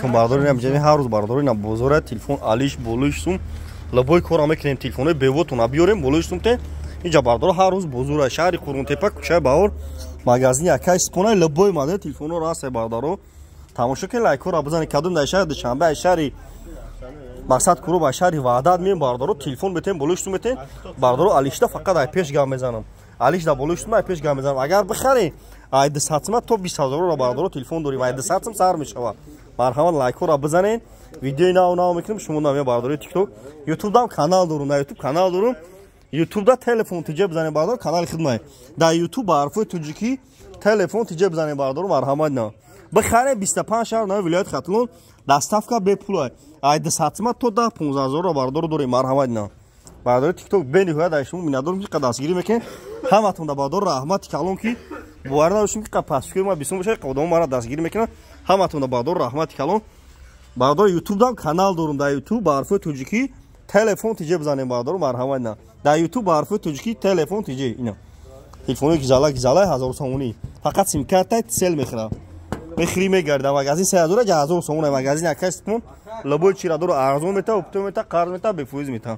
бардори намҷами ҳар рӯз бардори на бозора телефон алиш болоиш сум лабои кора мекунем телефонои бевотона биёрем болоиш сум те инҷа бардор ҳар рӯз бозора шаҳри Қурғунтепа кӯчаи Баҳор магазини якай спонаи лабои мадани телефонро ҳаст бардаро тамошо ки лайкора бизани кадом дар шаҳри Душанбе ай шаҳри мақсад куру ба шаҳри Ваҳдат меем бардаро телефон метем болоиш сум метем бардаро алишда фақат ай пеш гап мезанам алишда болоиш сум ай пеш гап мезанам агар бихаре ай 200 то 20000 ро бардаро телефон дорим ай 200 сар мешавад марҳамат лайкора бизанед видеои нав мекунем шумо наве бардори TikTok YouTube дам канал дорум на YouTube канал дорум YouTube да телефон тиҷа бизанед бардор канали хидмат да YouTube ба ҳарфои туҷикӣ телефон тиҷа бизанед бардор марҳамат на бихаре 25 шаҳр на вилояти Хатилон доставка бепул ай 200 то 15000 ро бардор дорим марҳамат на бардори TikTok бениҳоят дар шумо миннатдорум ки дастгирӣ мекунед ҳаматон да бардор раҳмати калон ки боварда бошем ки пасфикои ма бисёр бошад қодам мара дастгирӣ мекунад ҳаматон да бардор раҳмати калон бардор YouTube дам канал дорум дар YouTube ба ҳарфои туҷикӣ телефон тиҷа бизанем бардор марҳамат на дар YouTube ба ҳарфои туҷикӣ телефон тиҷа ина телефони гизала 1000 сомонӣ фақат симкартай сел мехӯрад мехӯрӣ мегарда магазин 3000 1000 сомон магазин якай спон лабои чирадоро арзон мета оптом мета қарз мета бефоиз мета